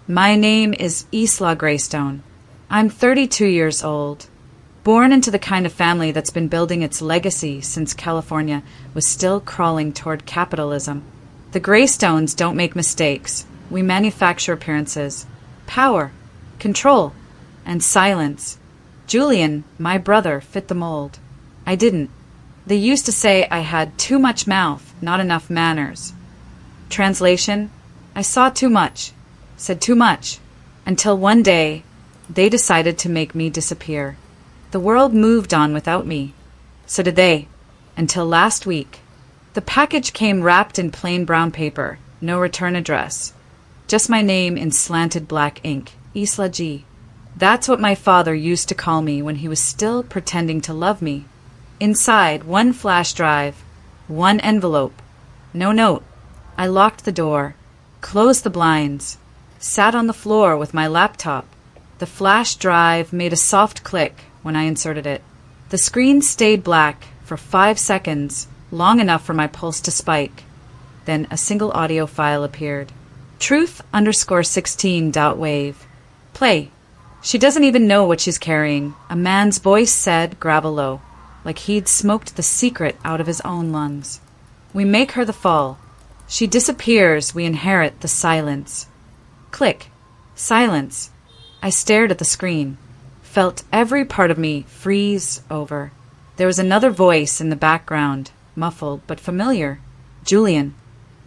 My name is Isla Greystone. I'm 32 years old. Born into the kind of family that's been building its legacy since California was still crawling toward capitalism. The Greystones don't make mistakes. We manufacture appearances, power, control, and silence. Julian, my brother, fit the mold. I didn't. They used to say I had too much mouth, not enough manners. Translation: I saw too much, said too much, until one day they decided to make me disappear. The world moved on without me. So did they, until last week. The package came wrapped in plain brown paper, no return address. Just my name in slanted black ink, Isla G. That's what my father used to call me when he was still pretending to love me. Inside, one flash drive, one envelope, no note. I locked the door, closed the blinds, sat on the floor with my laptop. The flash drive made a soft click when I inserted it. The screen stayed black for 5 seconds, long enough for my pulse to spike. Then a single audio file appeared. Truth_16.wave. Play. She doesn't even know what she's carrying. A man's voice said, gravel low, like he'd smoked the secret out of his own lungs. We make her the fall. She disappears, we inherit the silence. Click. Silence. I stared at the screen, felt every part of me freeze over. There was another voice in the background, muffled but familiar. Julian.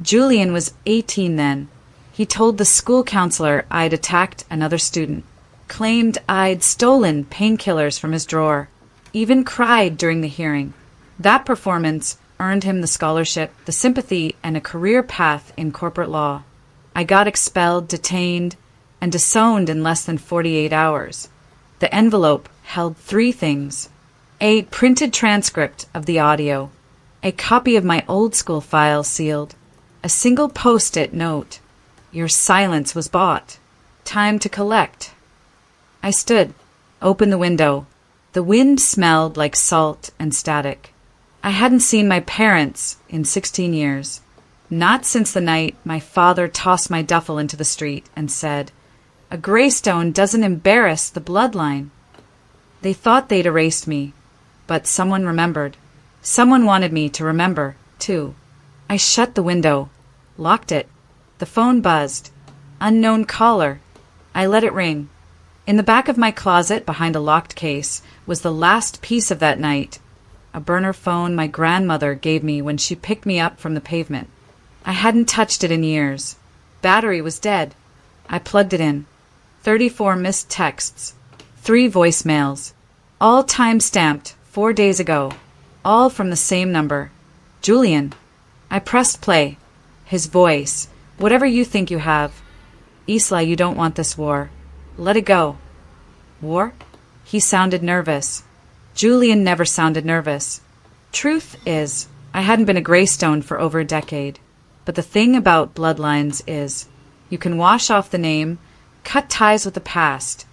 Julian was 18 then. He told the school counselor I'd attacked another student, claimed I'd stolen painkillers from his drawer, even cried during the hearing. That performance earned him the scholarship, the sympathy, and a career path in corporate law. I got expelled, detained, and disowned in less than 48 hours. The envelope held 3 things: a printed transcript of the audio, a copy of my old school file sealed, a single post-it note. Your silence was bought. Time to collect. I stood, opened the window. The wind smelled like salt and static. I hadn't seen my parents in 16 years. Not since the night my father tossed my duffel into the street and said, "A Greystone doesn't embarrass the bloodline." They thought they'd erased me, but someone remembered. Someone wanted me to remember, too. I shut the window, locked it. The phone buzzed. Unknown caller. I let it ring. In the back of my closet, behind a locked case, was the last piece of that night, a burner phone my grandmother gave me when she picked me up from the pavement. I hadn't touched it in years. Battery was dead. I plugged it in. 34 missed texts, 3 voicemails, all time-stamped 4 days ago, all from the same number. Julian. I pressed play. His voice. Whatever you think you have. Isla, you don't want this war. Let it go. War? He sounded nervous. Julian never sounded nervous. Truth is, I hadn't been a Greystone for over a decade. But the thing about bloodlines is, you can wash off the name, cut ties with the past,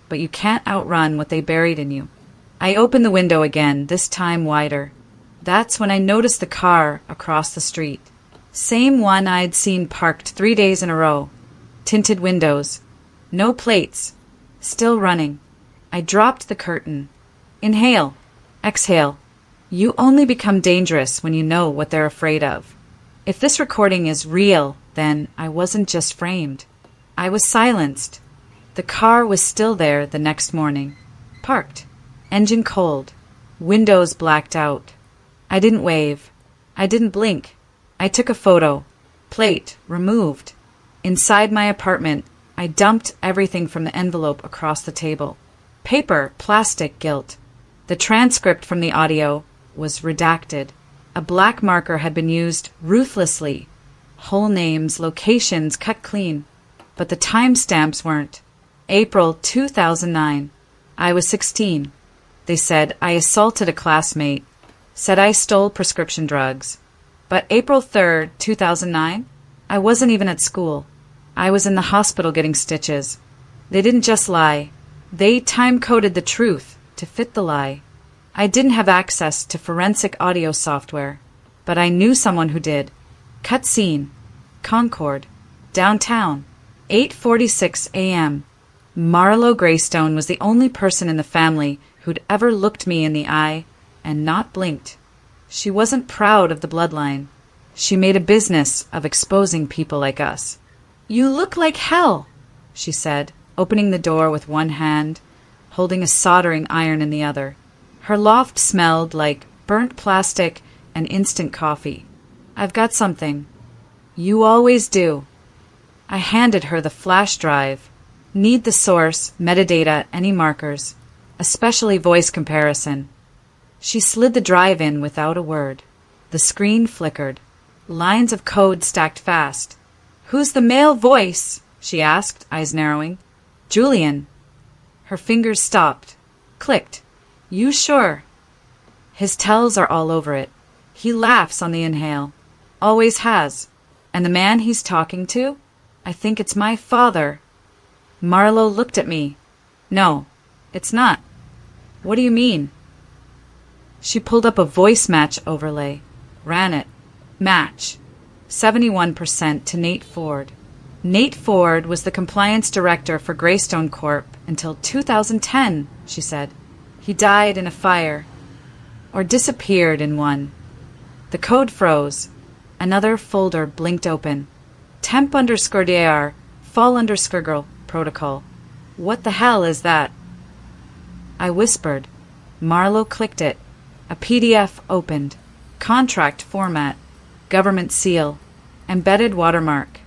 but you can't outrun what they buried in you. I opened the window again, this time wider. That's when I noticed the car across the street. Same one I'd seen parked 3 days in a row. Tinted windows. No plates. Still running. I dropped the curtain. Inhale. Exhale. You only become dangerous when you know what they're afraid of. If this recording is real, then I wasn't just framed. I was silenced. The car was still there the next morning. Parked. Engine cold. Windows blacked out. I didn't wave. I didn't blink. I took a photo. Plate removed. Inside my apartment, I dumped everything from the envelope across the table. Paper, plastic, gilt. The transcript from the audio was redacted. A black marker had been used ruthlessly. Whole names, locations cut clean. But the timestamps weren't. April 2009. I was 16. They said I assaulted a classmate. Said I stole prescription drugs. But April 3rd, 2009, I wasn't even at school. I was in the hospital getting stitches. They didn't just lie. They time-coded the truth to fit the lie. I didn't have access to forensic audio software, but I knew someone who did. Cut scene. Concord. Downtown. 8:46 a.m. Marlo Greystone was the only person in the family who'd ever looked me in the eye and not blinked. She wasn't proud of the bloodline. She made a business of exposing people like us. "You look like hell," she said, opening the door with one hand, holding a soldering iron in the other. Her loft smelled like burnt plastic and instant coffee. "I've got something." "You always do." I handed her the flash drive. "Need the source, metadata, any markers, especially voice comparison." She slid the drive in without a word. The screen flickered. Lines of code stacked fast. "Who's the male voice?" she asked, eyes narrowing. "Julian." Her fingers stopped. Clicked. "You sure?" His tells are all over it. He laughs on the inhale. Always has. And the man he's talking to? I think it's my father. Marlo looked at me. "No, it's not." "What do you mean?" She pulled up a voice match overlay. Ran it. Match. 71% to Nate Ford. Nate Ford was the compliance director for Greystone Corp. Until 2010, she said. He died in a fire. Or disappeared in one. The code froze. Another folder blinked open. Temp_DR, fall_girl protocol. What the hell is that? I whispered. Marlo clicked it. A PDF opened. Contract format. Government seal. Embedded watermark.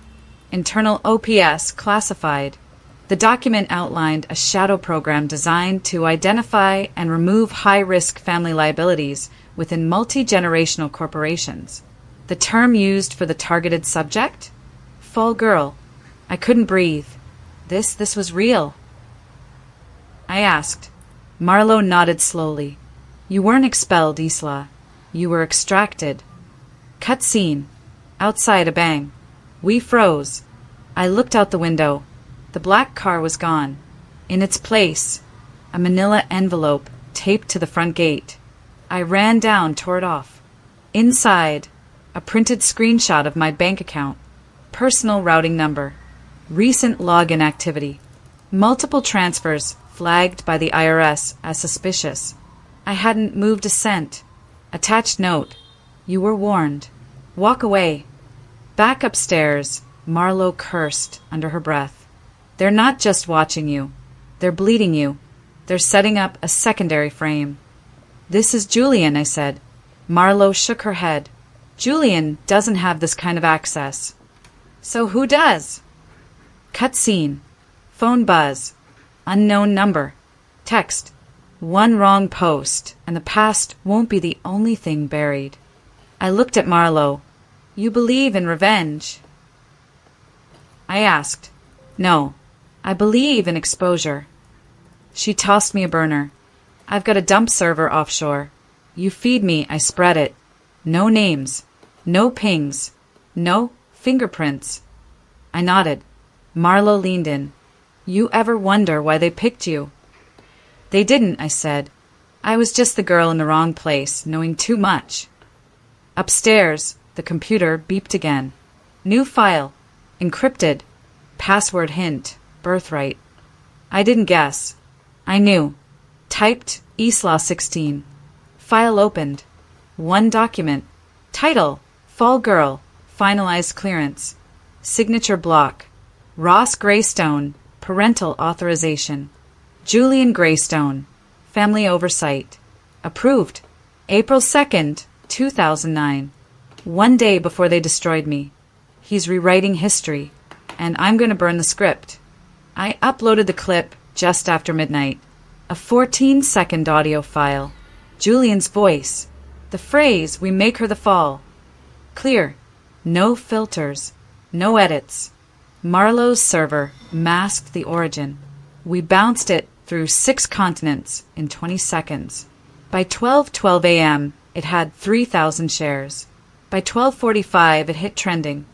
Internal OPS classified. The document outlined a shadow program designed to identify and remove high-risk family liabilities within multi-generational corporations. The term used for the targeted subject? Fall girl. I couldn't breathe. This was real. I asked. Marlo nodded slowly. You weren't expelled, Isla. You were extracted. Cut scene. Outside a bang. We froze. I looked out the window. The black car was gone. In its place, a manila envelope taped to the front gate. I ran down, tore it off. Inside, a printed screenshot of my bank account. Personal routing number. Recent login activity. Multiple transfers flagged by the IRS as suspicious. I hadn't moved a cent. Attached note. You were warned. Walk away. Back upstairs, Marlo cursed under her breath. They're not just watching you. They're bleeding you. They're setting up a secondary frame. This is Julian, I said. Marlo shook her head. Julian doesn't have this kind of access. So who does? Cut scene. Phone buzz. Unknown number. Text. One wrong post, and the past won't be the only thing buried. I looked at Marlo. You believe in revenge? I asked. No, I believe in exposure. She tossed me a burner. I've got a dump server offshore. You feed me, I spread it. No names. No pings. No fingerprints. I nodded. Marlo leaned in. You ever wonder why they picked you? They didn't, I said. I was just the girl in the wrong place, knowing too much. Upstairs, the computer beeped again. New file. Encrypted. Password hint. Birthright. I didn't guess. I knew. Typed Isla 16. File opened. One document. Title. Fall Girl. Finalized clearance. Signature block. Ross Greystone. Parental authorization. Julian Greystone. Family oversight. Approved. April 2nd, 2009. One day before they destroyed me. He's rewriting history, and I'm going to burn the script. I uploaded the clip just after midnight. A 14-second audio file. Julian's voice. The phrase, we make her the fall. Clear. No filters. No edits. Marlo's server masked the origin. We bounced it through 6 continents in 20 seconds. By 12:12 a.m., it had 3,000 shares. By 12:45, it hit trending.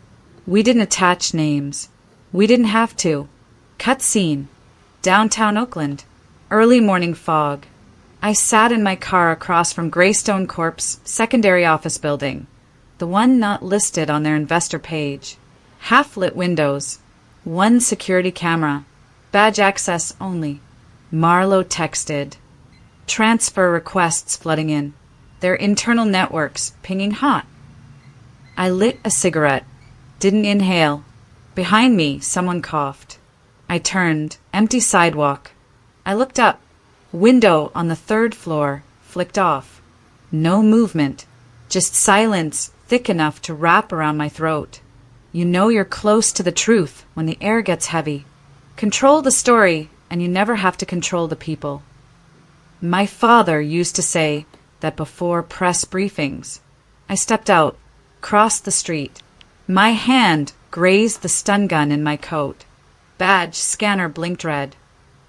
We didn't attach names. We didn't have to. Cut scene. Downtown Oakland. Early morning fog. I sat in my car across from Greystone Corp's secondary office building, the one not listed on their investor page. Half-lit windows. One security camera. Badge access only. Marlowe texted. Transfer requests flooding in. Their internal networks pinging hot. I lit a cigarette. Didn't inhale. Behind me, someone coughed. I turned. Empty sidewalk. I looked up. Window on the 3rd floor. Flicked off. No movement. Just silence thick enough to wrap around my throat. You know you're close to the truth when the air gets heavy. Control the story, and you never have to control the people. My father used to say that before press briefings. I stepped out, crossed the street. My hand grazed the stun gun in my coat. Badge scanner blinked red.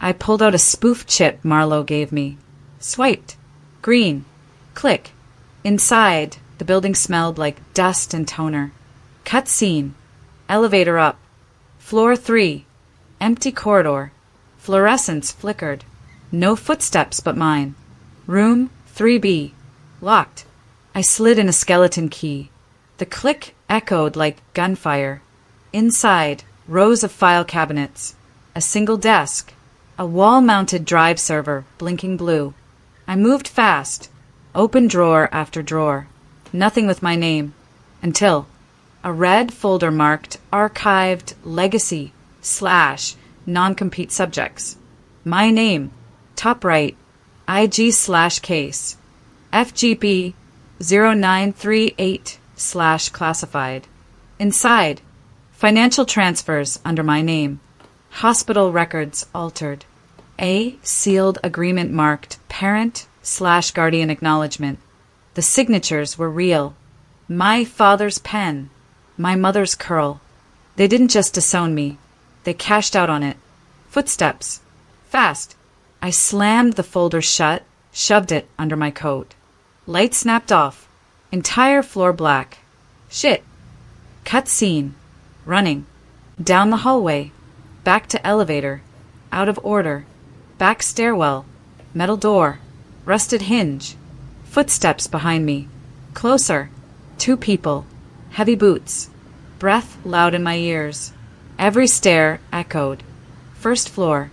I pulled out a spoof chip Marlowe gave me. Swiped. Green. Click. Inside, the building smelled like dust and toner. Cut scene. Elevator up. Floor 3. Empty corridor. Fluorescence flickered. No footsteps but mine. Room 3B. Locked. I slid in a skeleton key. The click echoed like gunfire. Inside, rows of file cabinets. A single desk. A wall-mounted drive server, blinking blue. I moved fast. Open drawer after drawer. Nothing with my name. Until a red folder marked Archived Legacy / Non-compete subjects. My name. Top right. IG/case. FGP 0938 / classified. Inside. Financial transfers under my name. Hospital records altered. A sealed agreement marked Parent / Guardian Acknowledgement. The signatures were real. My father's pen. My mother's curl. They didn't just disown me. They cashed out on it. Footsteps. Fast. I slammed the folder shut, shoved it under my coat. Light snapped off. Entire floor black. Shit. Cut scene. Running. Down the hallway. Back to elevator. Out of order. Back stairwell. Metal door. Rusted hinge. Footsteps behind me. Closer. 2 people. Heavy boots. Breath loud in my ears. Every stair echoed. 1st floor.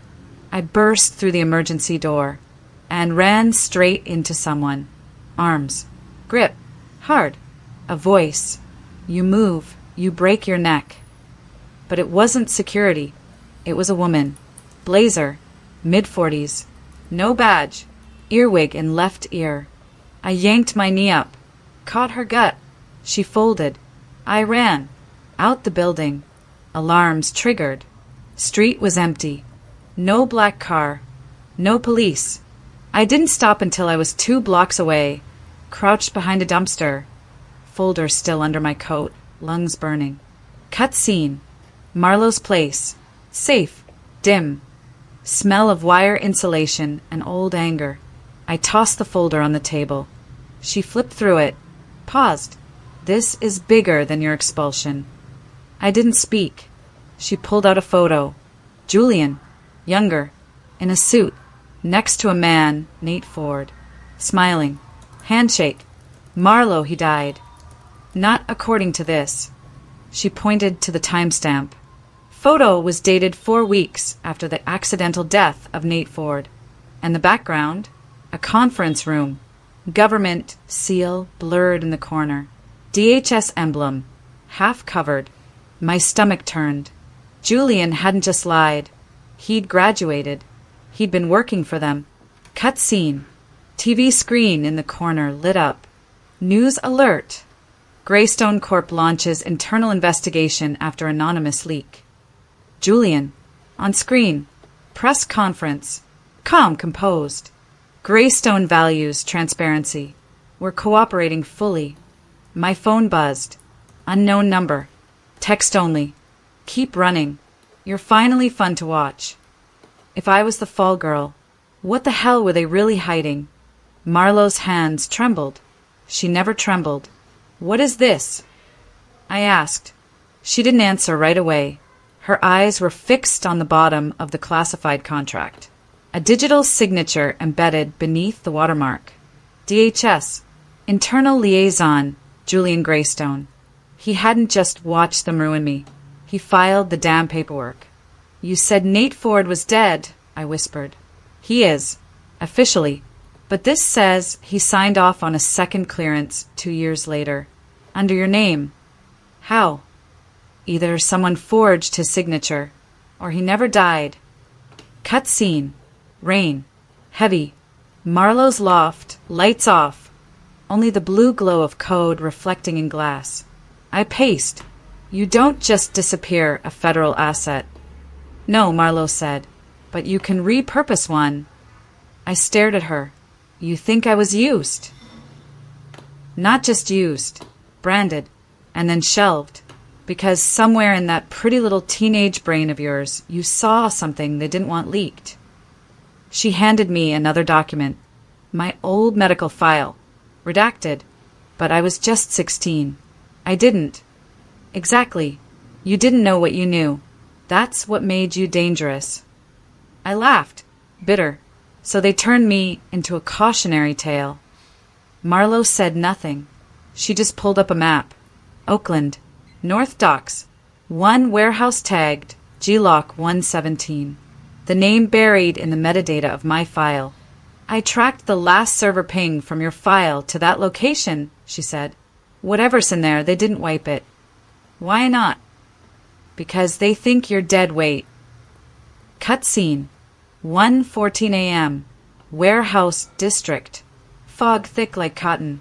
I burst through the emergency door and ran straight into someone. Arms. Grip. Hard. A voice. You move. You break your neck. But it wasn't security. It was a woman. Blazer. Mid-40s. No badge. Earwig in left ear. I yanked my knee up. Caught her gut. She folded. I ran. Out the building. Alarms triggered. Street was empty. No black car. No police. I didn't stop until I was 2 blocks away, crouched behind a dumpster. Folder still under my coat, lungs burning. Cut scene. Marlowe's place. Safe. Dim. Smell of wire insulation and old anger. I tossed the folder on the table. She flipped through it. Paused. This is bigger than your expulsion. I didn't speak. She pulled out a photo. Julian. Younger. In a suit. Next to a man, Nate Ford. Smiling. Handshake. Marlowe, he died. Not according to this. She pointed to the timestamp. Photo was dated 4 weeks after the accidental death of Nate Ford. And the background? A conference room. Government seal blurred in the corner. DHS emblem. Half covered. My stomach turned. Julian hadn't just lied. He'd graduated. He'd been working for them. Cut scene. TV screen in the corner lit up. News alert. Greystone Corp launches internal investigation after anonymous leak. Julian. On screen. Press conference. Calm, composed. Greystone values transparency. We're cooperating fully. My phone buzzed. Unknown number. Text only. Keep running. You're finally fun to watch. If I was the fall girl, what the hell were they really hiding? Marlowe's hands trembled. She never trembled. What is this? I asked. She didn't answer right away. Her eyes were fixed on the bottom of the classified contract. A digital signature embedded beneath the watermark. DHS. Internal Liaison, Julian Greystone. He hadn't just watched them ruin me. He filed the damn paperwork. You said Nate Ford was dead, I whispered. He is, officially. But this says he signed off on a second clearance 2 years later. Under your name. How? Either someone forged his signature, or he never died. Cut scene. Rain. Heavy. Marlowe's loft. Lights off. Only the blue glow of code reflecting in glass. I paced. You don't just disappear a federal asset. No, Marlowe said, but you can repurpose one. I stared at her. You think I was used? Not just used, branded, and then shelved, because somewhere in that pretty little teenage brain of yours, you saw something they didn't want leaked. She handed me another document, my old medical file, redacted, but I was just 16. I didn't. Exactly. You didn't know what you knew. That's what made you dangerous. I laughed, bitter. So they turned me into a cautionary tale. Marlowe said nothing. She just pulled up a map. Oakland, North Docks, one warehouse tagged G-Lock 117. The name buried in the metadata of my file. I tracked the last server ping from your file to that location, she said. Whatever's in there, they didn't wipe it. Why not? Because they think you're dead weight. Cut scene. 1:14 a.m. Warehouse District. Fog thick like cotton.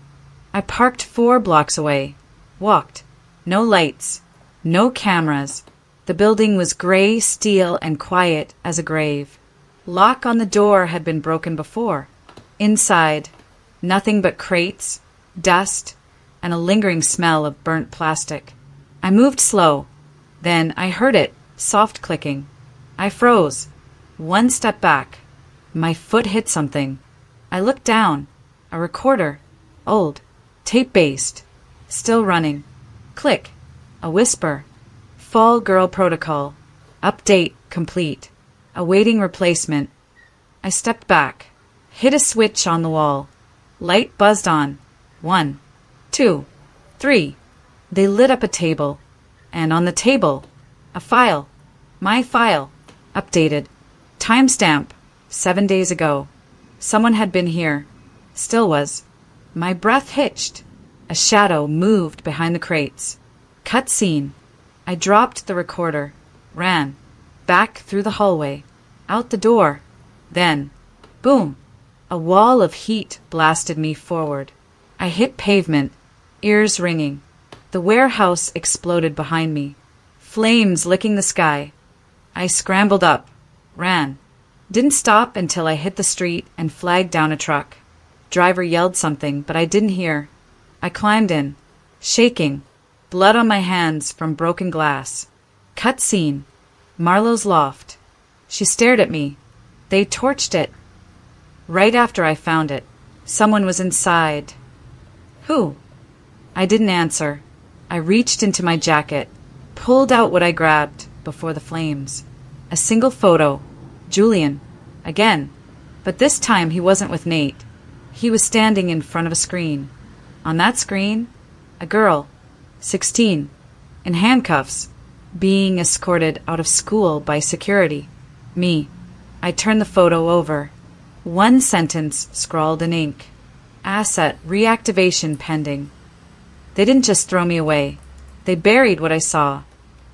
I parked 4 blocks away. Walked. No lights. No cameras. The building was gray steel and quiet as a grave. Lock on the door had been broken before. Inside, nothing but crates, dust, and a lingering smell of burnt plastic. I moved slow. Then I heard it, soft clicking. I froze. 1 step back. My foot hit something. I looked down. A recorder. Old. Tape-based. Still running. Click. A whisper. Fall Girl Protocol. Update complete. Awaiting replacement. I stepped back. Hit a switch on the wall. Light buzzed on. 1, 2, 3. They lit up a table. And on the table, a file. My file. Updated. Timestamp. 7 days ago. Someone had been here. Still was. My breath hitched. A shadow moved behind the crates. Cut scene. I dropped the recorder. Ran. Back through the hallway. Out the door. Then, boom. A wall of heat blasted me forward. I hit pavement. Ears ringing. The warehouse exploded behind me. Flames licking the sky. I scrambled up. Ran. Didn't stop until I hit the street and flagged down a truck. Driver yelled something, but I didn't hear. I climbed in, shaking, blood on my hands from broken glass. Cut scene. Marlowe's loft. She stared at me. They torched it. Right after I found it, someone was inside. Who? I didn't answer. I reached into my jacket, pulled out what I grabbed before the flames. A single photo. Julian. Again. But this time he wasn't with Nate. He was standing in front of a screen. On that screen, a girl, 16, in handcuffs, being escorted out of school by security. Me. I turned the photo over. 1 sentence scrawled in ink. Asset reactivation pending. They didn't just throw me away. They buried what I saw.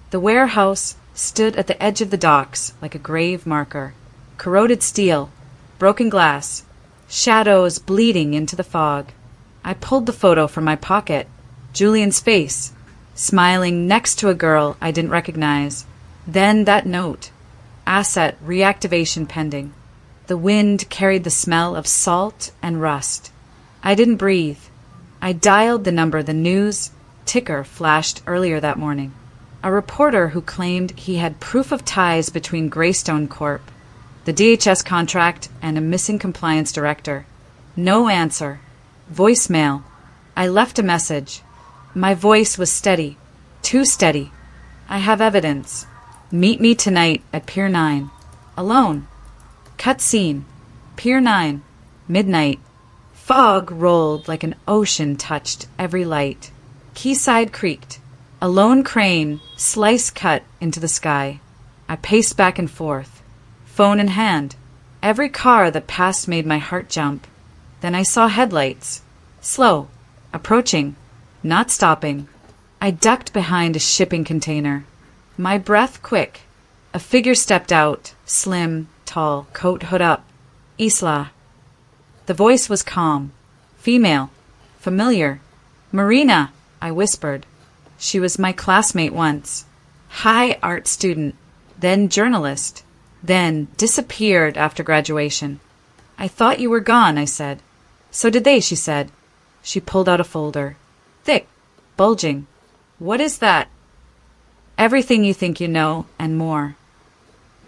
The warehouse stood at the edge of the docks like a grave marker. Corroded steel, broken glass, shadows bleeding into the fog. I pulled the photo from my pocket. Julian's face, smiling next to a girl I didn't recognize. Then that note. Asset reactivation pending. The wind carried the smell of salt and rust. I didn't breathe. I dialed the number the news ticker flashed earlier that morning. A reporter who claimed he had proof of ties between Greystone Corp., the DHS contract, and a missing compliance director. No answer. Voicemail. I left a message. My voice was steady. Too steady. I have evidence. Meet me tonight at Pier 9. Alone. Cut scene. Pier 9. Midnight. Fog rolled like an ocean touched every light. Quayside creaked. A lone crane, slice cut into the sky. I paced back and forth, phone in hand. Every car that passed made my heart jump. Then I saw headlights. Slow. Approaching. Not stopping. I ducked behind a shipping container. My breath quick. A figure stepped out, slim, tall, coat hood up. Isla. The voice was calm. Female. Familiar. Marina, I whispered. She was my classmate once. High art student. Then journalist. Then disappeared after graduation. I thought you were gone, I said. So did they, she said. She pulled out a folder. Thick. Bulging. What is that? Everything you think you know, and more.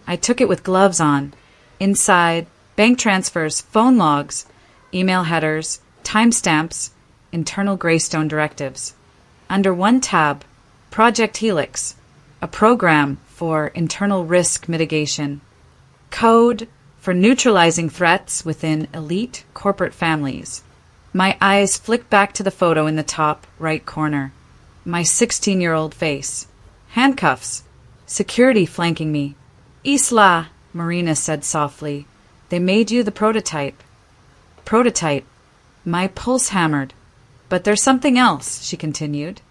I took it with gloves on. Inside, bank transfers, phone logs, email headers, timestamps, internal Greystone directives. Under one tab, Project Helix, a program for internal risk mitigation. Code for neutralizing threats within elite corporate families. My eyes flicked back to the photo in the top right corner. My 16-year-old face. Handcuffs. Security flanking me. Isla, Marina said softly. They made you the prototype. Prototype. My pulse hammered. But there's something else, she continued.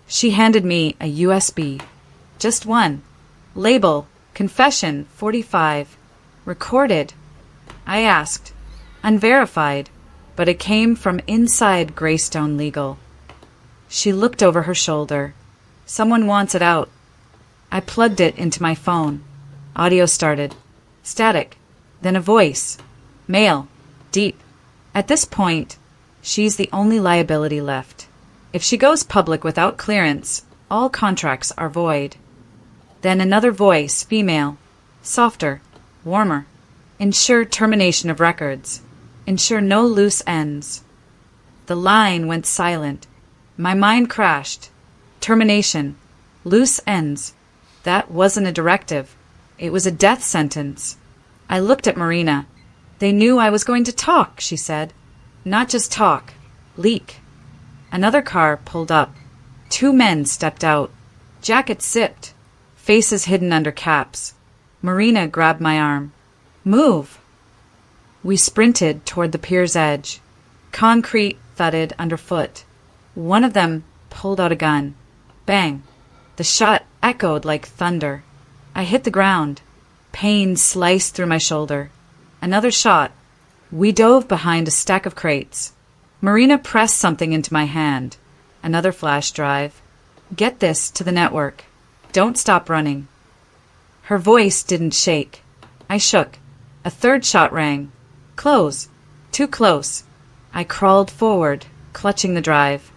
She handed me a USB. Just one. Label, Confession 45. Recorded. I asked. Unverified. But it came from inside Greystone Legal. She looked over her shoulder. Someone wants it out. I plugged it into my phone. Audio started. Static. Then a voice. Male. Deep. At this point, she's the only liability left. If she goes public without clearance, all contracts are void. Then another voice, female. Softer. Warmer. Ensure termination of records. Ensure no loose ends. The line went silent. My mind crashed. Termination. Loose ends. That wasn't a directive. It was a death sentence. I looked at Marina. They knew I was going to talk, she said. Not just talk. Leak. Another car pulled up. 2 men stepped out. Jackets zipped. Faces hidden under caps. Marina grabbed my arm. Move. We sprinted toward the pier's edge. Concrete thudded underfoot. One of them pulled out a gun. Bang. The shot echoed like thunder. I hit the ground. Pain sliced through my shoulder. Another shot. We dove behind a stack of crates. Marina pressed something into my hand. Another flash drive. Get this to the network. Don't stop running. Her voice didn't shake. I shook. A third shot rang. Close. Too close. I crawled forward, clutching the drive.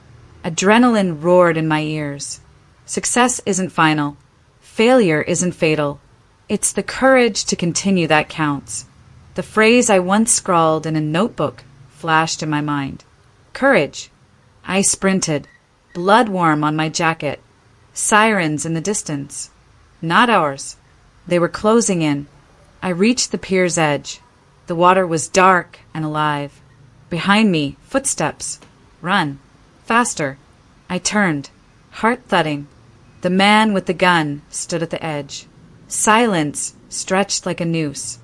Adrenaline roared in my ears. Success isn't final. Failure isn't fatal. It's the courage to continue that counts. The phrase I once scrawled in a notebook flashed in my mind. Courage. I sprinted, blood warm on my jacket. Sirens in the distance. Not ours. They were closing in. I reached the pier's edge. The water was dark and alive. Behind me, footsteps. Run. Faster. I turned, heart thudding. The man with the gun stood at the edge. Silence stretched like a noose.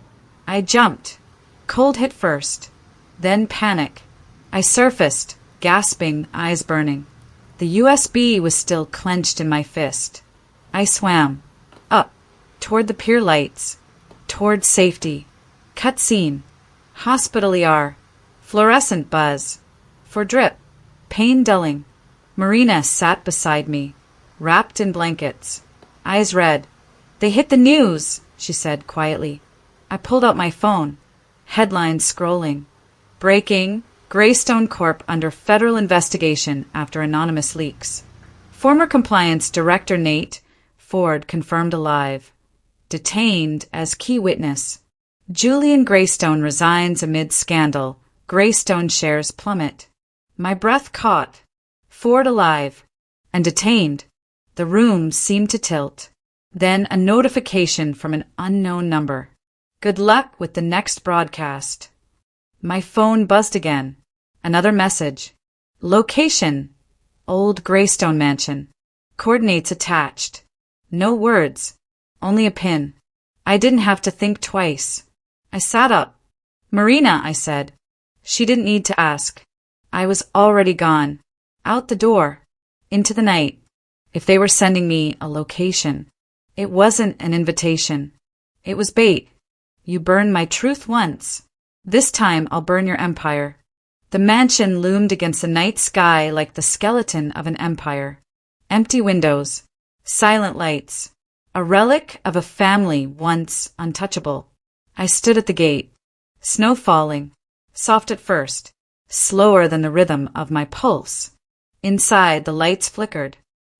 I jumped. Cold hit first. Then panic. I surfaced, gasping, eyes burning. The USB was still clenched in my fist. I swam. Up. Toward the pier lights. Toward safety. Cut scene. Hospital ER. Fluorescent buzz. For drip. Pain dulling. Marina sat beside me, wrapped in blankets. Eyes red. They hit the news, she said quietly. I pulled out my phone. Headlines scrolling. Breaking. Greystone Corp under federal investigation after anonymous leaks. Former Compliance Director Nate Ford confirmed alive. Detained as key witness. Julian Greystone resigns amid scandal. Greystone shares plummet. My breath caught. Ford alive. And detained. The room seemed to tilt. Then a notification from an unknown number. Good luck with the next broadcast. My phone buzzed again. Another message. Location. Old Greystone Mansion. Coordinates attached. No words. Only a pin. I didn't have to think twice. I sat up. Marina, I said. She didn't need to ask. I was already gone. Out the door. Into the night. If they were sending me a location, it wasn't an invitation. It was bait. You burned my truth once. This time I'll burn your empire. The mansion loomed against the night sky like the skeleton of an empire. Empty windows. Silent lights. A relic of a family once untouchable. I stood at the gate. Snow falling. Soft at first. Slower than the rhythm of my pulse. Inside, the lights flickered.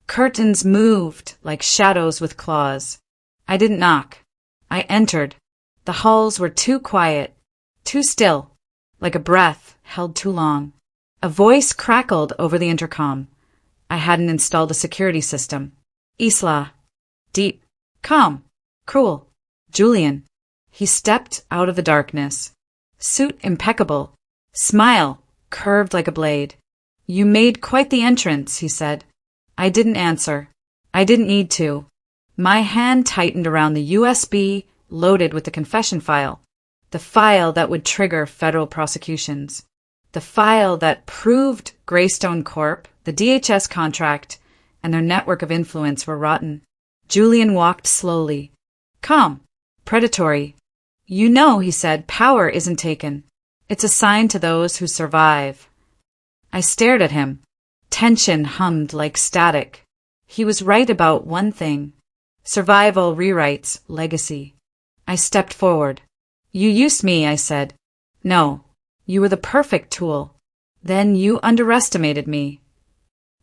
Curtains moved like shadows with claws. I didn't knock. I entered. The halls were too quiet, too still, like a breath held too long. A voice crackled over the intercom. I hadn't installed a security system. Isla. Deep. Calm. Cruel. Julian. He stepped out of the darkness. Suit impeccable. Smile curved like a blade. You made quite the entrance, he said. I didn't answer. I didn't need to. My hand tightened around the USB loaded with the confession file. The file that would trigger federal prosecutions. The file that proved Greystone Corp., the DHS contract, and their network of influence were rotten. Julian walked slowly. Calm. Predatory. You know, he said, power isn't taken. It's assigned to those who survive. I stared at him. Tension hummed like static. He was right about one thing. Survival rewrites legacy. I stepped forward. You used me, I said. No, you were the perfect tool. Then you underestimated me.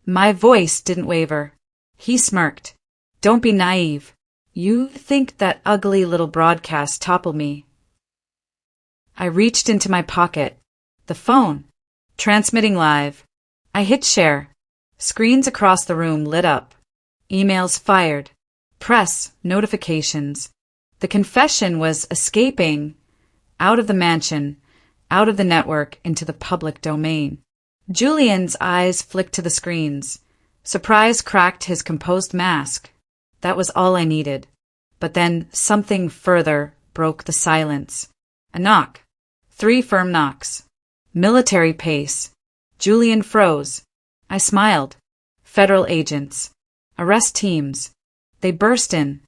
My voice didn't waver. He smirked. Don't be naive. You think that ugly little broadcast toppled me. I reached into my pocket. The phone. Transmitting live. I hit share. Screens across the room lit up. Emails fired. Press notifications. The confession was escaping out of the mansion, out of the network, into the public domain. Julian's eyes flicked to the screens. Surprise cracked his composed mask. That was all I needed. But then something further broke the silence. A knock. 3 firm knocks. Military pace. Julian froze. I smiled. Federal agents. Arrest teams. They burst in.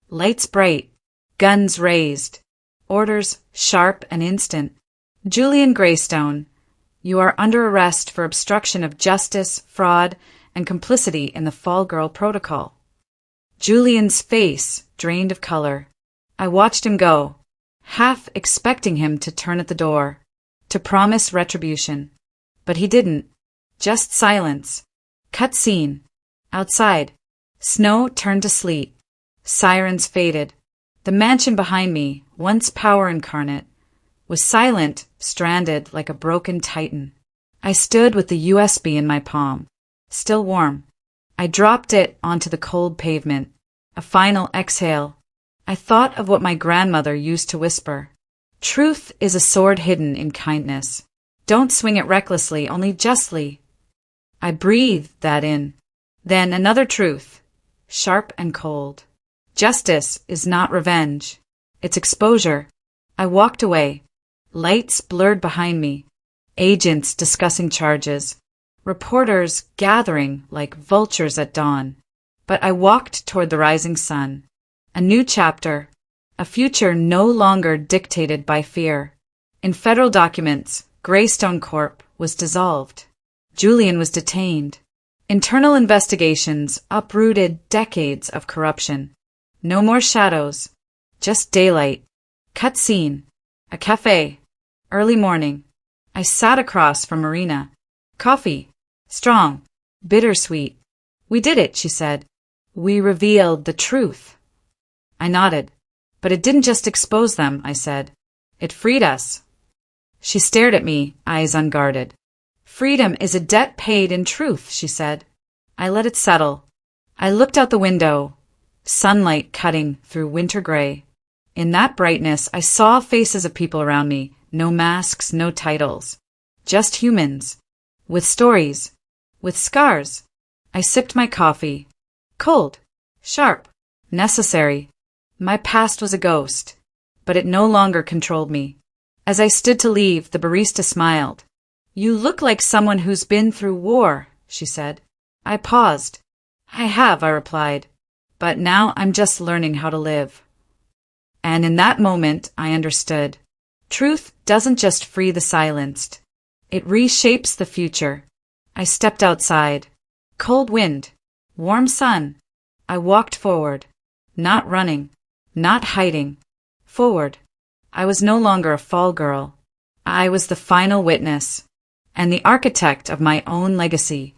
Lights bright. Guns raised. Orders sharp and instant. Julian Greystone, you are under arrest for obstruction of justice, fraud, and complicity in the Fall Girl Protocol. Julian's face drained of color. I watched him go, half expecting him to turn at the door, to promise retribution. But he didn't. Just silence. Cut scene. Outside. Snow turned to sleet. Sirens faded. The mansion behind me, once power incarnate, was silent, stranded like a broken titan. I stood with the USB in my palm, still warm. I dropped it onto the cold pavement. A final exhale. I thought of what my grandmother used to whisper. Truth is a sword hidden in kindness. Don't swing it recklessly, only justly. I breathed that in. Then another truth, sharp and cold. Justice is not revenge. It's exposure. I walked away. Lights blurred behind me. Agents discussing charges. Reporters gathering like vultures at dawn. But I walked toward the rising sun. A new chapter. A future no longer dictated by fear. In federal documents, Greystone Corp. Was dissolved. Julian was detained. Internal investigations uprooted decades of corruption. No more shadows. Just daylight. Cut scene. A cafe. Early morning. I sat across from Marina. Coffee. Strong. Bittersweet. We did it, she said. We revealed the truth. I nodded. But it didn't just expose them, I said. It freed us. She stared at me, eyes unguarded. Freedom is a debt paid in truth, she said. I let it settle. I looked out the window. Sunlight cutting through winter gray. In that brightness, I saw faces of people around me. No masks, no titles. Just humans. With stories. With scars. I sipped my coffee. Cold. Sharp. Necessary. My past was a ghost, but it no longer controlled me. As I stood to leave, the barista smiled. You look like someone who's been through war, she said. I paused. I have, I replied, but now I'm just learning how to live. And in that moment, I understood. Truth doesn't just free the silenced. It reshapes the future. I stepped outside. Cold wind. Warm sun. I walked forward. Not running. Not hiding. Forward. I was no longer a fall girl. I was the final witness, and the architect of my own legacy.